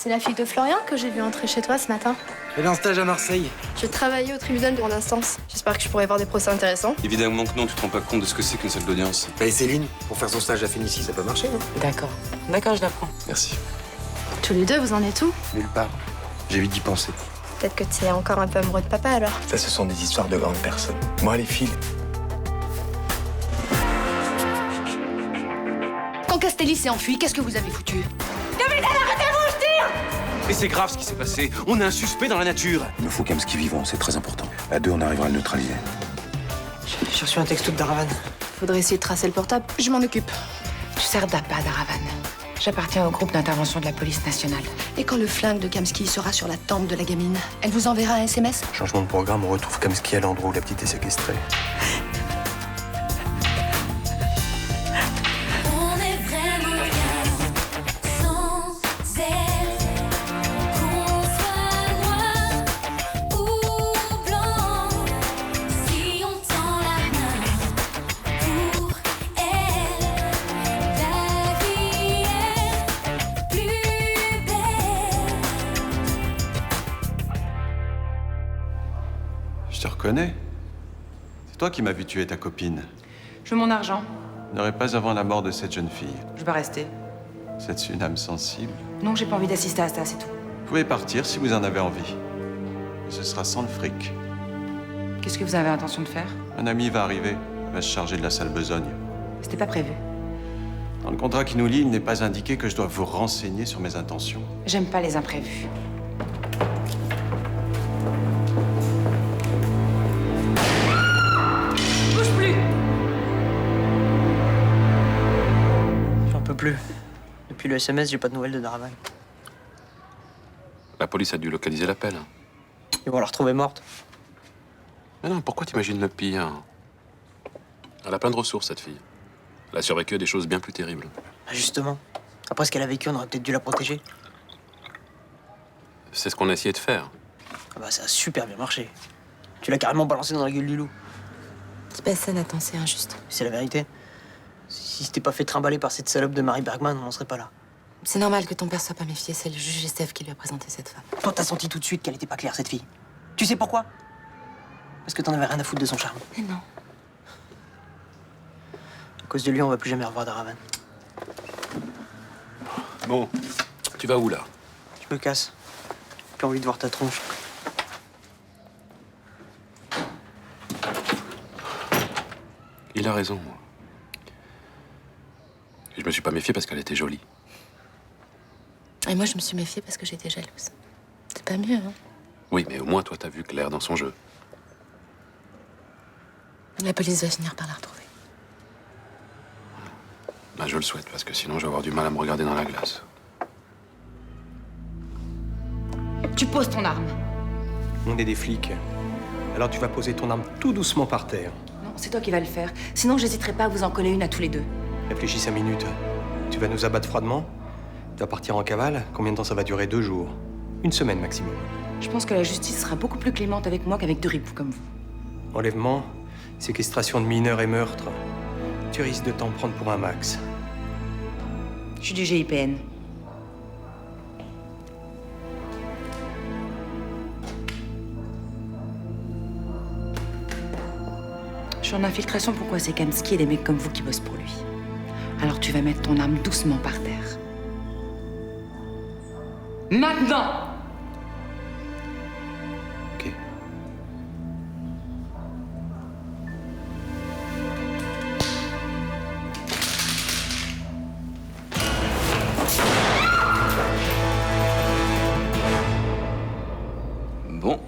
C'est la fille de Florian que j'ai vue entrer chez toi ce matin. Elle est en stage à Marseille. Je travaillais au tribunal pour l'instance. J'espère que je pourrai voir des procès intéressants. Évidemment que non, tu te rends pas compte de ce que c'est qu'une salle d'audience. Et Céline, pour faire son stage à Fénicie, ça peut marcher, non? D'accord. D'accord, je l'apprends. Merci. Tous les deux, vous en êtes où? Nulle part. J'ai envie d'y penser. Peut-être que tu es encore un peu amoureux de papa alors. Ça, ce sont des histoires de grandes personnes. Moi, les filles. Quand Castelli s'est enfui, qu'est-ce que vous avez foutu? Et c'est grave ce qui s'est passé. On a un suspect dans la nature. Il nous faut Kamski vivant, c'est très important. À deux, on arrivera à le neutraliser. J'ai reçu un texto de Daravan. Faudrait essayer de tracer le portable. Je m'en occupe. Je sers d'appât, Daravan. J'appartiens au groupe d'intervention de la police nationale. Et quand le flingue de Kamski sera sur la tempe de la gamine, elle vous enverra un SMS? Changement de programme, on retrouve Kamski à l'endroit où la petite est séquestrée. On est vraiment bien sans elle. Qu'on soit noir ou blanc, si on tend la main pour elle, la vie est plus belle. Je te reconnais. C'est toi qui m'as vu tuer ta copine. Je veux mon argent. N'aurais pas avant la mort de cette jeune fille. Je vais rester. C'est une âme sensible. Non, j'ai pas envie d'assister à ça, c'est tout. Vous pouvez partir si vous en avez envie. Mais ce sera sans le fric. Qu'est-ce que vous avez intention de faire? Un ami va arriver, va se charger de la sale besogne. C'était pas prévu. Dans le contrat qui nous lie, il n'est pas indiqué que je dois vous renseigner sur mes intentions. J'aime pas les imprévus. Bouge plus! J'en peux plus. Depuis le SMS, j'ai pas de nouvelles de Daravan. La police a dû localiser l'appel. Ils vont la retrouver morte. Mais non, pourquoi t'imagines le pire? Elle a plein de ressources, cette fille. Elle a survécu à des choses bien plus terribles. Ah, justement. Après ce qu'elle a vécu, on aurait peut-être dû la protéger. C'est ce qu'on a essayé de faire. Ah bah, ça a super bien marché. Tu l'as carrément balancé dans la gueule du loup. C'est pas ça, Nathan, c'est injuste. C'est la vérité. Si c'était pas fait trimballer par cette salope de Marie Bergman, on en serait pas là. C'est normal que ton père soit pas méfié, c'est le juge Estève qui lui a présenté cette femme. Toi, t'as senti tout de suite qu'elle était pas claire, cette fille. Tu sais pourquoi? Parce que t'en avais rien à foutre de son charme. Mais non. À cause de lui, on va plus jamais revoir Daravan. Bon, tu vas où, là? Je me casse. J'ai plus envie de voir ta tronche. Il a raison, moi. Et je me suis pas méfié parce qu'elle était jolie. Et moi, je me suis méfiée parce que j'étais jalouse. C'est pas mieux, hein? Oui, mais au moins, toi, t'as vu Claire dans son jeu. La police va finir par la retrouver. Ben, je le souhaite, parce que sinon, je vais avoir du mal à me regarder dans la glace. Tu poses ton arme. On est des flics. Alors tu vas poser ton arme tout doucement par terre. Non, c'est toi qui vas le faire. Sinon, j'hésiterai pas à vous en coller une à tous les deux. Réfléchis 5 minutes. Tu vas nous abattre froidement. Tu vas partir en cavale. Combien de temps ça va durer? 2 jours. 1 semaine maximum. Je pense que la justice sera beaucoup plus clémente avec moi qu'avec deux ripoux comme vous. Enlèvement, séquestration de mineurs et meurtre. Tu risques de t'en prendre pour un max. Je suis du GIPN. Je suis en infiltration pour quoi c'est Kamski et des mecs comme vous qui bossent pour lui. Alors tu vas mettre ton arme doucement par terre. Maintenant! Ok. Bon,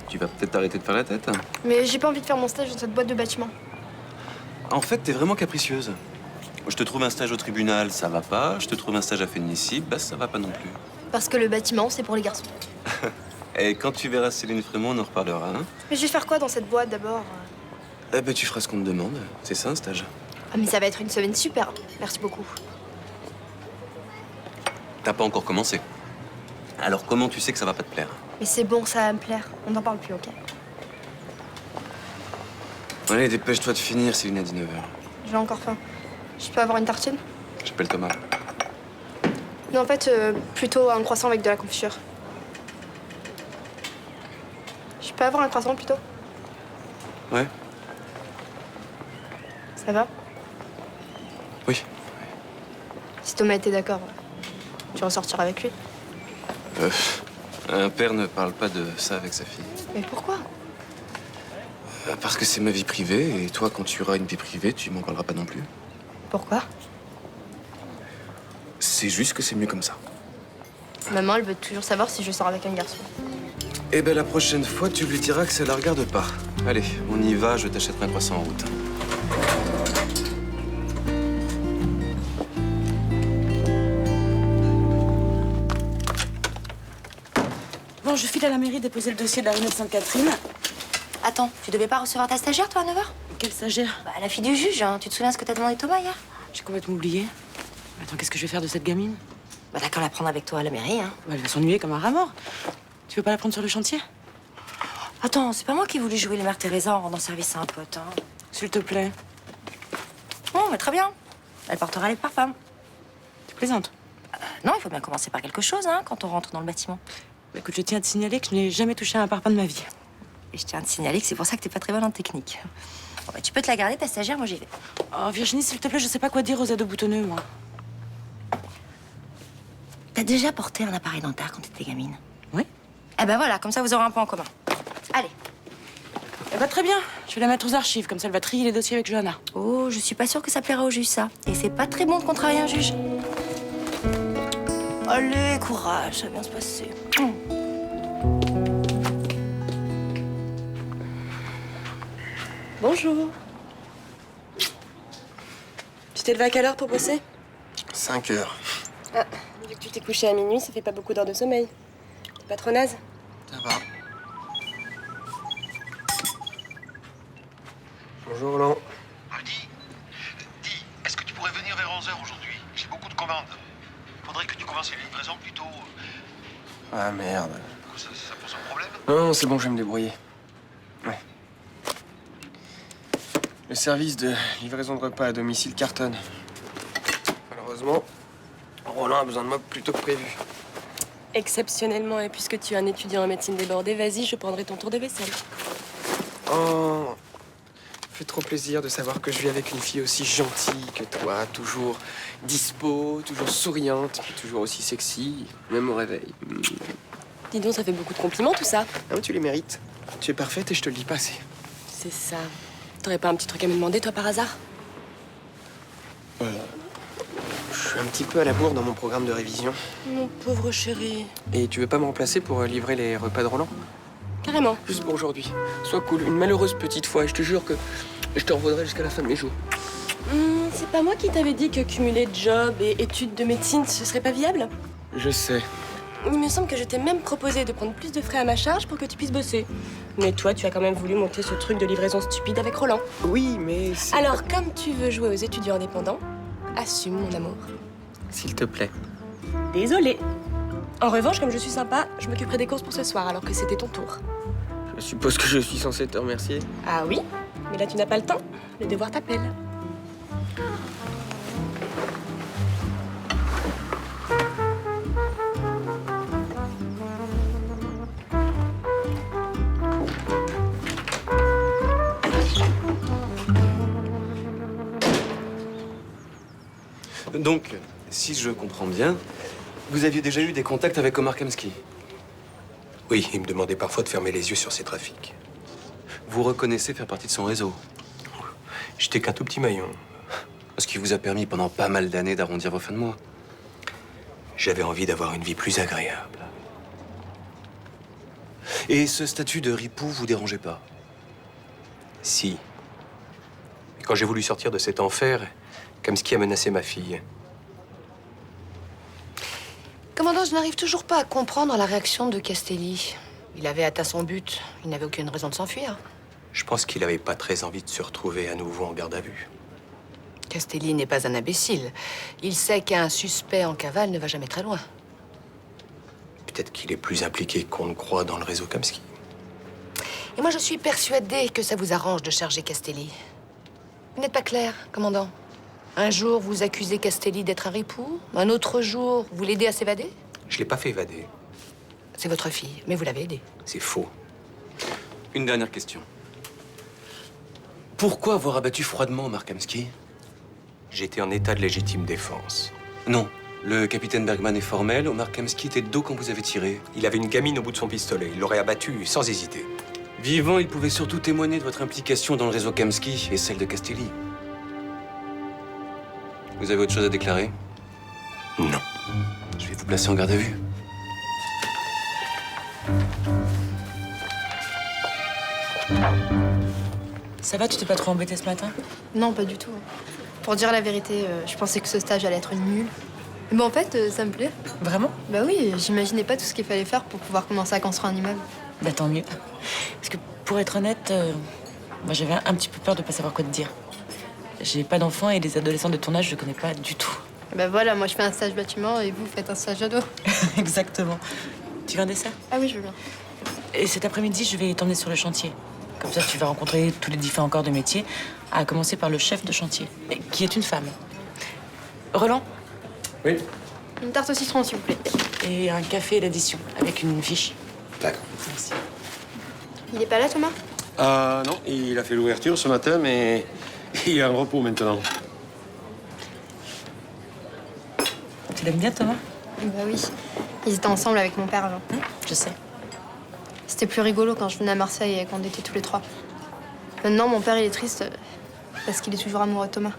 tu vas peut-être arrêter de faire la tête. Mais j'ai pas envie de faire mon stage dans cette boîte de bâtiment. En fait, t'es vraiment capricieuse. Je te trouve un stage au tribunal, ça va pas. Je te trouve un stage à Fénicie, bah ça va pas non plus. Parce que le bâtiment, c'est pour les garçons. Et quand tu verras Céline Frémont, on en reparlera, hein? Mais je vais faire quoi dans cette boîte d'abord? Eh ben, tu feras ce qu'on te demande. C'est ça, un stage. Ah, mais ça va être une semaine super. Merci beaucoup. T'as pas encore commencé. Alors, comment tu sais que ça va pas te plaire? Mais c'est bon, ça va me plaire. On n'en parle plus, ok? Allez, dépêche-toi de finir, Céline, à 19h. J'ai encore faim. Je peux avoir une tartine? J'appelle Thomas. Non, en fait, plutôt un croissant avec de la confiture. Je peux avoir un croissant plutôt? Ouais. Ça va? Oui. Si Thomas était d'accord, tu vas en sortir avec lui. Un père ne parle pas de ça avec sa fille. Mais pourquoi? Parce que c'est ma vie privée, et toi, quand tu auras une vie privée, tu m'en parleras pas non plus. Pourquoi? C'est juste que c'est mieux comme ça. Maman, elle veut toujours savoir si je sors avec un garçon. Eh ben, la prochaine fois, tu lui diras que ça la regarde pas. Allez, on y va, je t'achèterai un croissant en route. Bon, je file à la mairie déposer le dossier de la rue de Sainte-Catherine. Attends, tu devais pas recevoir ta stagiaire, toi, à 9h? Quelle stagiaire? Bah, la fille du juge, hein. Tu te souviens ce que t'as demandé Thomas hier? J'ai complètement oublié. Attends, qu'est-ce que je vais faire de cette gamine? Bah, t'as qu'à la prendre avec toi à la mairie, hein. Bah, elle va s'ennuyer comme un rat mort. Tu veux pas la prendre sur le chantier? Attends, c'est pas moi qui ai voulu jouer les mères Teresa en rendant service à un pote, hein. S'il te plaît. Bon, mais très bien. Elle portera les parfums. Tu plaisantes? Non, il faut bien commencer par quelque chose, hein, quand on rentre dans le bâtiment. Bah, écoute, je tiens à te signaler que je n'ai jamais touché à un parfum de ma vie. Et je tiens à te signaler que c'est pour ça que t'es pas très bonne en technique. Bon, bah, tu peux te la garder, ta stagiaire, moi j'y vais. Oh, Virginie, s'il te plaît, je sais pas quoi dire aux ados boutonneux, moi. T'as déjà porté un appareil dentaire quand t'étais gamine? Oui. Eh ben voilà, comme ça vous aurez un point en commun. Allez. Elle va très bien. Je vais la mettre aux archives, comme ça elle va trier les dossiers avec Johanna. Oh, je suis pas sûre que ça plaira au juge, ça. Et c'est pas très bon de contrarier un juge. Allez, courage, ça va bien se passer. Bonjour. Tu t'es levé à quelle heure pour bosser? 5 heures. Ah, vu que tu t'es couché à minuit, ça fait pas beaucoup d'heures de sommeil. T'es pas trop naze? Ça va. Bonjour, Roland. Dis, est-ce que tu pourrais venir vers 11h aujourd'hui? J'ai beaucoup de commandes. Faudrait que tu commences les livraisons plus tôt. Ah, merde. Ça pose un problème? Non, c'est bon, je vais me débrouiller. Ouais. Le service de livraison de repas à domicile cartonne. Malheureusement, Roland a besoin de moi plus tôt que prévu. Exceptionnellement, et puisque tu es un étudiant en médecine débordé, vas-y, je prendrai ton tour de vaisselle. Oh, ça fait trop plaisir de savoir que je vis avec une fille aussi gentille que toi, toujours dispo, toujours souriante, puis toujours aussi sexy, même au réveil. Dis donc, ça fait beaucoup de compliments, tout ça. Ah, mais tu les mérites. Tu es parfaite et je te le dis pas assez. C'est ça. T'aurais pas un petit truc à me demander, toi, par hasard? Je suis un petit peu à la bourre dans mon programme de révision. Mon pauvre chéri. Et tu veux pas me remplacer pour livrer les repas de Roland? Carrément. Juste pour aujourd'hui. Sois cool, une malheureuse petite fois, et je te jure que je te revaudrai jusqu'à la fin de mes jours. C'est pas moi qui t'avais dit que cumuler job et études de médecine, ce serait pas viable? Je sais. Il me semble que je t'ai même proposé de prendre plus de frais à ma charge pour que tu puisses bosser. Mais toi, tu as quand même voulu monter ce truc de livraison stupide avec Roland. Oui, mais c'est... Alors, comme tu veux jouer aux étudiants indépendants, assume, mon amour. S'il te plaît. Désolée. En revanche, comme je suis sympa, je m'occuperai des courses pour ce soir, alors que c'était ton tour. Je suppose que je suis censé te remercier. Ah oui? Mais là, tu n'as pas le temps. Le devoir t'appelle. Donc, si je comprends bien, vous aviez déjà eu des contacts avec Omar Kamski? Oui, il me demandait parfois de fermer les yeux sur ses trafics. Vous reconnaissez faire partie de son réseau? J'étais qu'un tout petit maillon. Ce qui vous a permis pendant pas mal d'années d'arrondir vos fins de mois. J'avais envie d'avoir une vie plus agréable. Et ce statut de ripou vous dérangeait pas? Si. Mais quand j'ai voulu sortir de cet enfer, Kamski a menacé ma fille. Commandant, je n'arrive toujours pas à comprendre la réaction de Castelli. Il avait atteint son but. Il n'avait aucune raison de s'enfuir. Je pense qu'il n'avait pas très envie de se retrouver à nouveau en garde à vue. Castelli n'est pas un imbécile. Il sait qu'un suspect en cavale ne va jamais très loin. Peut-être qu'il est plus impliqué qu'on ne croit dans le réseau Kamski. Et moi, je suis persuadée que ça vous arrange de charger Castelli. Vous n'êtes pas clair, commandant? Un jour, vous accusez Castelli d'être un ripou. Un autre jour, vous l'aidez à s'évader. Je l'ai pas fait évader. C'est votre fille, mais vous l'avez aidée. C'est faux. Une dernière question. Pourquoi avoir abattu froidement Mark Kamsky? J'étais en état de légitime défense. Non. Le capitaine Bergman est formel. Omar Kamsky était de dos quand vous avez tiré. Il avait une gamine au bout de son pistolet. Il l'aurait abattu sans hésiter. Vivant, il pouvait surtout témoigner de votre implication dans le réseau Kamsky et celle de Castelli. Vous avez autre chose à déclarer? Non. Je vais vous placer en garde à vue. Ça va, tu t'es pas trop embêté ce matin? Non, pas du tout. Pour dire la vérité, je pensais que ce stage allait être nul. Mais bon, en fait, ça me plaît. Vraiment? Bah oui, j'imaginais pas tout ce qu'il fallait faire pour pouvoir commencer à construire un immeuble. Bah tant mieux. Parce que pour être honnête, moi j'avais un petit peu peur de pas savoir quoi te dire. J'ai pas d'enfants et les adolescents de ton âge, je connais pas du tout. Bah voilà, moi je fais un stage bâtiment et vous faites un stage ado. Exactement. Tu veux un dessert? Ah oui, je veux bien. Et cet après-midi, je vais t'emmener sur le chantier. Comme ça, tu vas rencontrer tous les différents corps de métier, à commencer par le chef de chantier, qui est une femme. Roland? Oui. Une tarte au citron, s'il vous plaît. Et un café d'addition, avec une fiche. D'accord. Merci. Il est pas là, Thomas? Non, il a fait l'ouverture ce matin, mais il est en repos maintenant. Tu l'aimes bien, Thomas? Bah oui. Ils étaient ensemble avec mon père avant. Je sais. C'était plus rigolo quand je venais à Marseille et qu'on était tous les trois. Maintenant, mon père, il est triste parce qu'il est toujours amoureux de Thomas.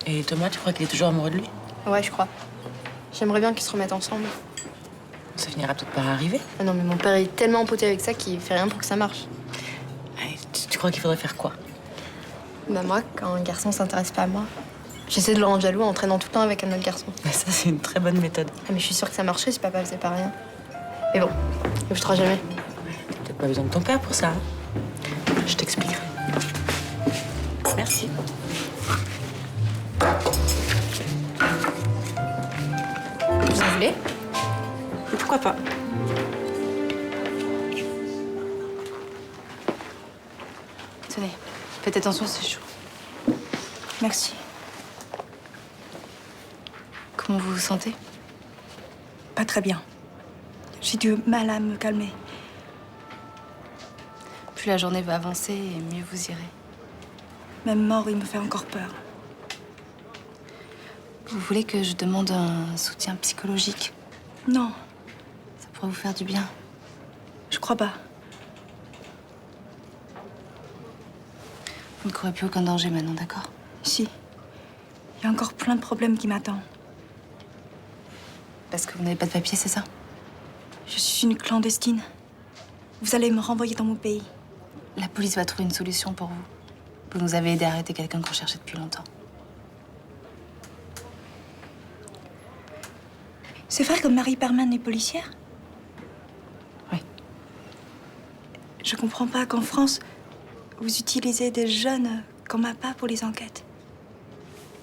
Et Thomas, tu crois qu'il est toujours amoureux de lui? Ouais, je crois. J'aimerais bien qu'ils se remettent ensemble. Ça finira peut-être par arriver. Ah non, mais mon père est tellement empoté avec ça qu'il fait rien pour que ça marche. Tu crois qu'il faudrait faire quoi? Bah moi, quand un garçon s'intéresse pas à moi, j'essaie de le rendre jaloux en traînant tout le temps avec un autre garçon. Bah ça, c'est une très bonne méthode. Ah, mais je suis sûre que ça marcherait si papa faisait pas rien. Mais bon, il ne fera jamais. T'as pas besoin de ton père pour ça. Hein. Je t'expliquerai. Merci. Vous en voulez? Pourquoi pas? Tenez, faites attention, c'est chaud. Merci. Comment vous vous sentez? Pas très bien. J'ai du mal à me calmer. Plus la journée va avancer et mieux vous irez. Même mort, il me fait encore peur. Vous voulez que je demande un soutien psychologique? Non, Ça pourrait vous faire du bien. je crois pas. Vous ne courez plus aucun danger maintenant, d'accord? Si. Il y a encore plein de problèmes qui m'attendent. Parce que vous n'avez pas de papier, c'est ça? Je suis une clandestine. Vous allez me renvoyer dans mon pays. La police va trouver une solution pour vous. Vous nous avez aidé à arrêter quelqu'un qu'on cherchait depuis longtemps. C'est vrai que Marie Perman est policière? Oui. Je comprends pas qu'en France, vous utilisez des jeunes comme appât pour les enquêtes.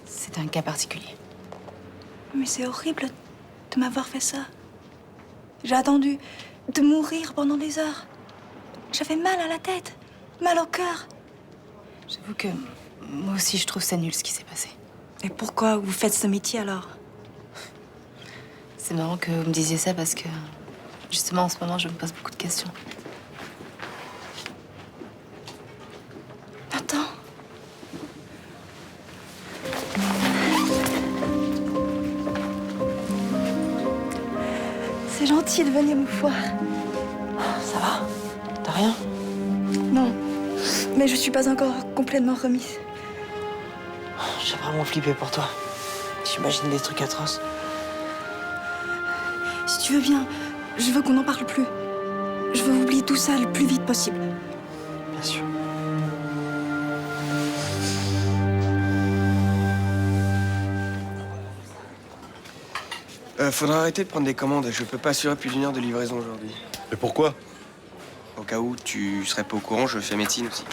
C'est un cas particulier. Mais c'est horrible de m'avoir fait ça. J'ai attendu de mourir pendant des heures. J'avais mal à la tête, mal au cœur. J'avoue que moi aussi, je trouve ça nul ce qui s'est passé. Et pourquoi vous faites ce métier alors? C'est marrant que vous me disiez ça parce que, justement, en ce moment, je me pose beaucoup de questions. Attends. C'est gentil de venir me voir. Ça va? T'as rien? Non, mais je suis pas encore complètement remise. J'ai vraiment flippé pour toi. J'imagine des trucs atroces. Si tu veux bien, je veux qu'on n'en parle plus. Je veux oublier tout ça le plus vite possible. Bien sûr. Faudra arrêter de prendre des commandes. Je peux pas assurer plus d'1 heure de livraison aujourd'hui. Et pourquoi? Au cas où tu serais pas au courant, je fais médecine aussi.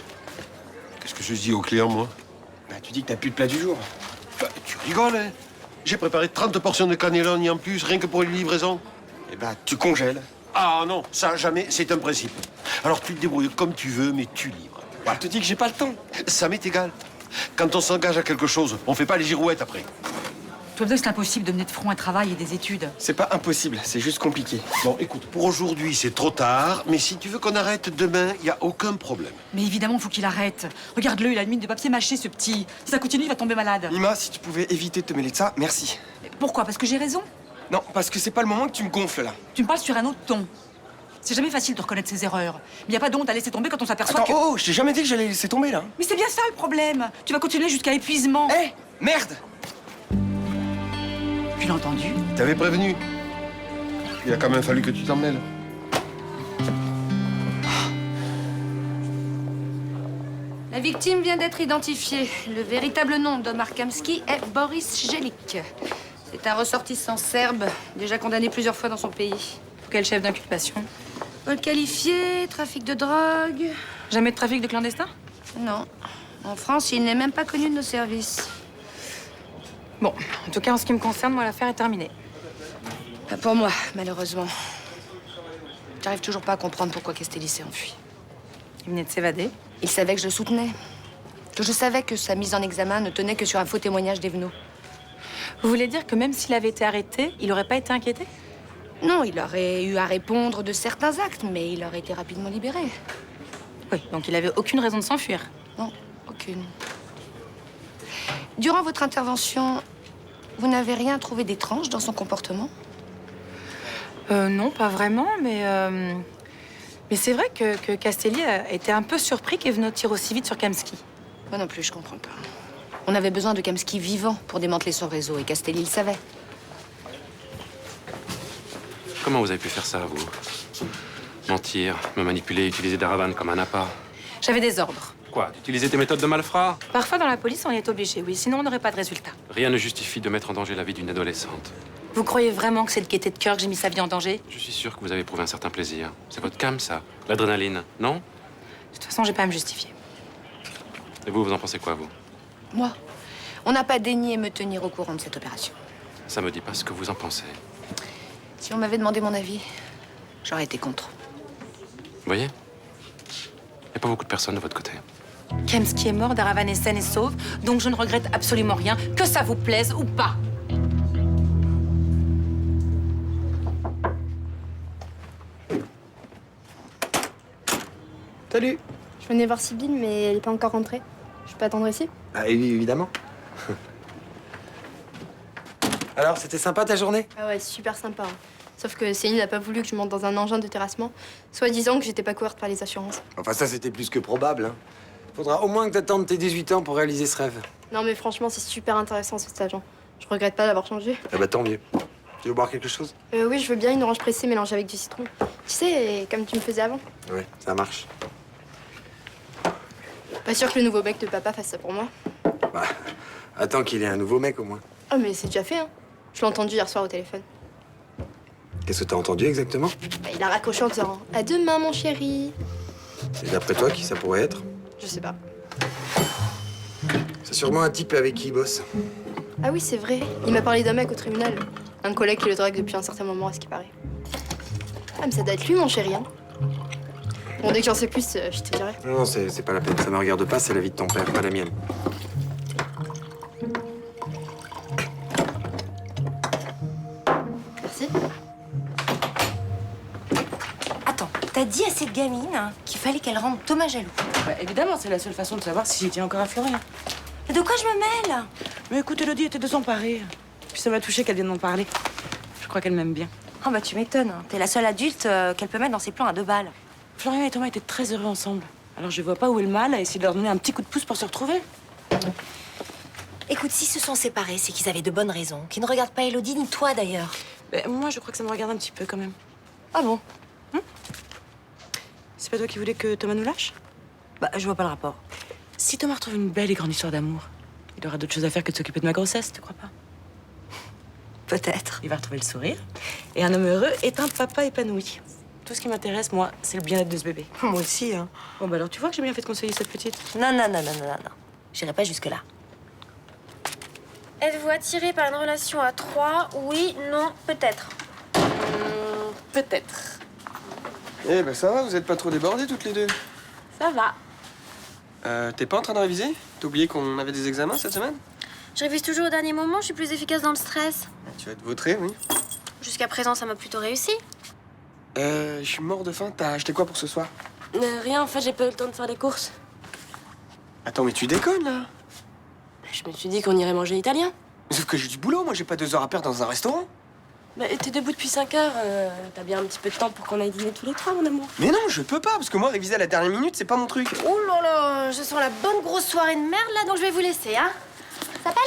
Qu'est-ce que je dis aux clients, moi? Bah, tu dis que t'as plus de plat du jour. Bah, tu rigoles, hein? J'ai préparé 30 portions de cannelloni en plus, rien que pour les livraisons. Eh bah, tu congèles. Ah non, ça jamais, c'est un principe. Alors tu te débrouilles comme tu veux, mais tu livres. Bah, je te dis que j'ai pas le temps. Ça m'est égal. Quand on s'engage à quelque chose, on fait pas les girouettes après. Toi, c'est impossible de mener de front un travail et des études. C'est pas impossible, c'est juste compliqué. Bon, écoute, pour aujourd'hui, c'est trop tard, mais si tu veux qu'on arrête demain, il y a aucun problème. Mais évidemment, faut qu'il arrête. Regarde-le, il a une mine de papier mâché, ce petit. Si ça continue, il va tomber malade. Mima, si tu pouvais éviter de te mêler de ça, merci. Pourquoi? Parce que j'ai raison? Non, parce que c'est pas le moment que tu me gonfles, là. Tu me parles sur un autre ton. C'est jamais facile de reconnaître ses erreurs. Mais il n'y a pas de honte à laisser tomber quand on s'aperçoit que... Oh, je t'ai jamais dit que j'allais laisser tomber, là. Mais c'est bien ça, le problème. Tu vas continuer jusqu'à épuisement. Hé, merde! Tu l'as entendu? T'avais prévenu. Il a quand même fallu que tu t'en mêles. La victime vient d'être identifiée. Le véritable nom d'Omar Kamski est Boris Jelic. C'est un ressortissant serbe, déjà condamné plusieurs fois dans son pays. Pour quel chef d'inculpation? Vol qualifié, trafic de drogue... Jamais de trafic de clandestins? Non. En France, il n'est même pas connu de nos services. Bon, en tout cas, en ce qui me concerne, moi, l'affaire est terminée. Pas pour moi, malheureusement. J'arrive toujours pas à comprendre pourquoi Castelli s'est enfui. Il venait de s'évader. Il savait que je le soutenais. Que je savais que sa mise en examen ne tenait que sur un faux témoignage d'Evenot. Vous voulez dire que même s'il avait été arrêté, il n'aurait pas été inquiété? Non, il aurait eu à répondre de certains actes, mais il aurait été rapidement libéré. Oui, donc il avait aucune raison de s'enfuir. Non, aucune. Durant votre intervention, vous n'avez rien trouvé d'étrange dans son comportement? Non, pas vraiment, mais c'est vrai que Castelli a été un peu surpris qu'Evenot tire aussi vite sur Kamski. Moi non plus, je comprends pas. On avait besoin de Kamski vivant pour démanteler son réseau, et Castelli le savait. Comment vous avez pu faire ça, vous? Mentir, me manipuler, utiliser Daravan comme un appât. J'avais des ordres. Quoi? D'utiliser tes méthodes de malfrat? Parfois, dans la police, on y est obligé, oui. Sinon, on n'aurait pas de résultat. Rien ne justifie de mettre en danger la vie d'une adolescente. Vous croyez vraiment que c'est de gaieté de cœur que j'ai mis sa vie en danger? Je suis sûr que vous avez éprouvé un certain plaisir. C'est votre cam, ça. L'adrénaline, non? De toute façon, j'ai pas à me justifier. Et vous en pensez quoi, vous? Moi, on n'a pas daigné me tenir au courant de cette opération. Ça me dit pas ce que vous en pensez. Si on m'avait demandé mon avis, j'aurais été contre. Vous voyez? Il n'y a pas beaucoup de personnes de votre côté. Kamski est mort, Daravan est saine et sauve, donc je ne regrette absolument rien, que ça vous plaise ou pas. Salut. Je venais voir Sybille, mais elle n'est pas encore rentrée. Je peux attendre ici? Ah oui, évidemment. Alors, c'était sympa ta journée? Ah ouais, super sympa. Hein. Sauf que Céline n'a pas voulu que je monte dans un engin de terrassement, soi-disant que j'étais pas couverte par les assurances. Enfin, ça, c'était plus que probable. Hein. Faudra au moins que t'attendes tes 18 ans pour réaliser ce rêve. Non, mais franchement, c'est super intéressant ce stage. Hein. Je regrette pas d'avoir changé. Eh bah, tant mieux. Tu veux boire quelque chose? Oui, je veux bien une orange pressée mélangée avec du citron. Tu sais, comme tu me faisais avant. Ouais, ça marche. Pas sûr que le nouveau mec de papa fasse ça pour moi. Bah, attends qu'il ait un nouveau mec, au moins. Oh, mais c'est déjà fait, hein. Je l'ai entendu hier soir au téléphone. Qu'est-ce que t'as entendu exactement? Bah, il a raccroché en disant « À demain, mon chéri ». C'est d'après toi qui ça pourrait être? Je sais pas. C'est sûrement un type avec qui il bosse. Ah oui, c'est vrai. Il m'a parlé d'un mec au tribunal. Un collègue qui le drague depuis un certain moment, à ce qui paraît. Ah, mais ça doit être lui, mon chéri, hein. Bon, dès que j'en sais plus, je te dirai. Non, c'est pas la peine. Ça me regarde pas, c'est la vie de ton père, pas la mienne. Merci. Attends, t'as dit à cette gamine qu'il fallait qu'elle rende Thomas jaloux. Bah, évidemment, c'est la seule façon de savoir si j'y tiens encore à Florian. Mais de quoi je me mêle? Mais écoute, Elodie était de son paré. Puis ça m'a touché qu'elle vienne m'en parler. Je crois qu'elle m'aime bien. Oh bah tu m'étonnes. T'es la seule adulte qu'elle peut mettre dans ses plans à 2 balles. Florian et Thomas étaient très heureux ensemble. Alors je vois pas où est le mal à essayer de leur donner un petit coup de pouce pour se retrouver. Écoute, s'ils se sont séparés, c'est qu'ils avaient de bonnes raisons. Qu'ils ne regardent pas Elodie, ni toi d'ailleurs. Ben, moi, je crois que ça me regarde un petit peu quand même. Ah bon? C'est pas toi qui voulais que Thomas nous lâche? Bah, je vois pas le rapport. Si Thomas retrouve une belle et grande histoire d'amour, il aura d'autres choses à faire que de s'occuper de ma grossesse, tu crois pas? Peut-être. Il va retrouver le sourire. Et un homme heureux est un papa épanoui. Tout ce qui m'intéresse, moi, c'est le bien-être de ce bébé. Moi aussi, hein. Bon, bah alors, tu vois que j'ai bien fait de conseiller cette petite. Non. J'irai pas jusque-là. Êtes-vous attiré par une relation à 3? Oui, non, peut-être. Peut-être. Eh ben ça va, vous êtes pas trop débordés toutes les deux? Ça va. T'es pas en train de réviser? T'as oublié qu'on avait des examens cette semaine? Je révise toujours au dernier moment, je suis plus efficace dans le stress. Tu vas te vautrer, oui. Jusqu'à présent, ça m'a plutôt réussi. Je suis mort de faim. T'as acheté quoi pour ce soir? Rien, en fait, j'ai pas eu le temps de faire les courses. Attends, mais tu déconnes, là? Je me suis dit qu'on irait manger italien. Sauf que j'ai du boulot, moi, j'ai pas 2 heures à perdre dans un restaurant. Bah, t'es debout depuis 5 heures, t'as bien un petit peu de temps pour qu'on aille dîner tous les 3, mon amour. Mais non, je peux pas, parce que moi, réviser à la dernière minute, c'est pas mon truc. Oh là là, je sens la bonne grosse soirée de merde là, donc je vais vous laisser, hein. Ça s'appelle?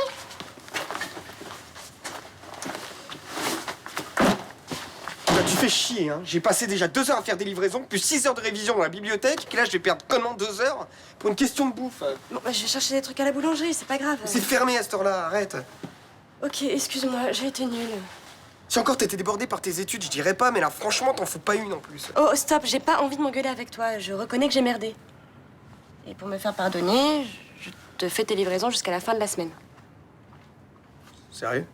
Bah, tu fais chier, hein. J'ai passé déjà 2 heures à faire des livraisons, plus 6 heures de révision dans la bibliothèque, et là, je vais perdre comment 2 heures pour une question de bouffe. Bon, bah, je vais chercher des trucs à la boulangerie, c'est pas grave. C'est fermé à cette heure-là, arrête. Ok, excuse-moi, j'ai été nulle. Si encore t'étais débordé par tes études, je dirais pas, mais là, franchement, t'en fous pas une en plus. Oh, stop, j'ai pas envie de m'engueuler avec toi, je reconnais que j'ai merdé. Et pour me faire pardonner, je te fais tes livraisons jusqu'à la fin de la semaine. Sérieux?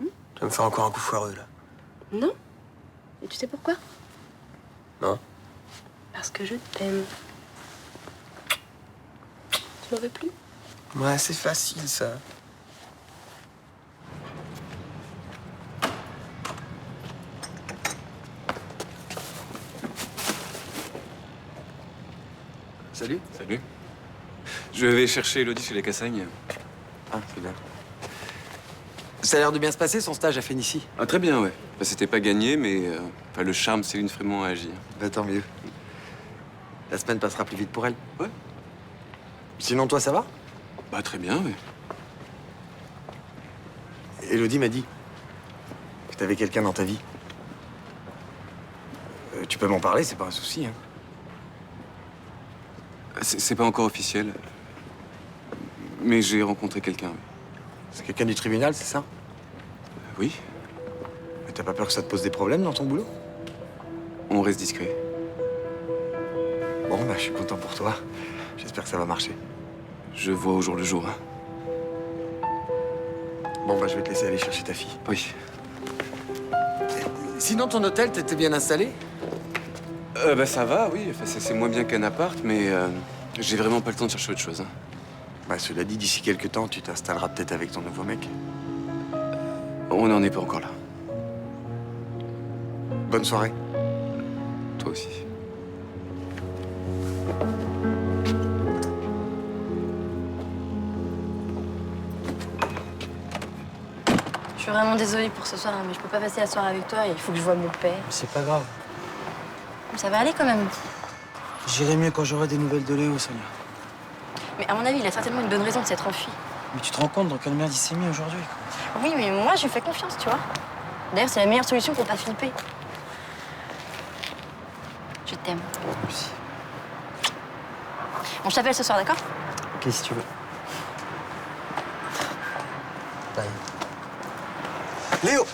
Tu vas me faire encore un coup foireux, là. Non? Et tu sais pourquoi? Non. Parce que je t'aime. Tu m'en veux plus? Ouais, c'est facile, ça. Salut. Salut. Je vais chercher Elodie chez les Cassagnes. Ah, c'est bien. Ça a l'air de bien se passer, son stage à Fénicie. Ah, très bien, ouais. Enfin, c'était pas gagné, mais le charme, Céline Frémont a agi. Bah, tant mieux. La semaine passera plus vite pour elle. Ouais. Sinon, toi, ça va? Bah, très bien, ouais. Elodie m'a dit que t'avais quelqu'un dans ta vie. Tu peux m'en parler, c'est pas un souci, hein. C'est pas encore officiel. Mais j'ai rencontré quelqu'un. C'est quelqu'un du tribunal, c'est ça? Oui. Mais t'as pas peur que ça te pose des problèmes dans ton boulot? On reste discret. Bon, bah, je suis content pour toi. J'espère que ça va marcher. Je vois au jour le jour. Hein. Bon, bah, je vais te laisser aller chercher ta fille. Oui. Sinon, ton hôtel, t'étais bien installé? Bah, ça va, oui. Enfin, c'est moins bien qu'un appart, mais j'ai vraiment pas le temps de chercher autre chose. Hein. Bah, cela dit, d'ici quelques temps, tu t'installeras peut-être avec ton nouveau mec. On n'en est pas encore là. Bonne soirée. Toi aussi. Je suis vraiment désolée pour ce soir, hein, mais je peux pas passer la soirée avec toi. Il faut que je voie mon père. C'est pas grave. Ça va aller quand même. J'irai mieux quand j'aurai des nouvelles de Léo, Sonia. Mais à mon avis, il a certainement une bonne raison de s'être enfui. Mais tu te rends compte dans quelle merde il s'est mis aujourd'hui? Oui, mais moi, je lui fais confiance, tu vois. D'ailleurs, c'est la meilleure solution pour pas flipper. Je t'aime. Bon, je t'appelle ce soir, d'accord? Ok, si tu veux. Bye. Léo!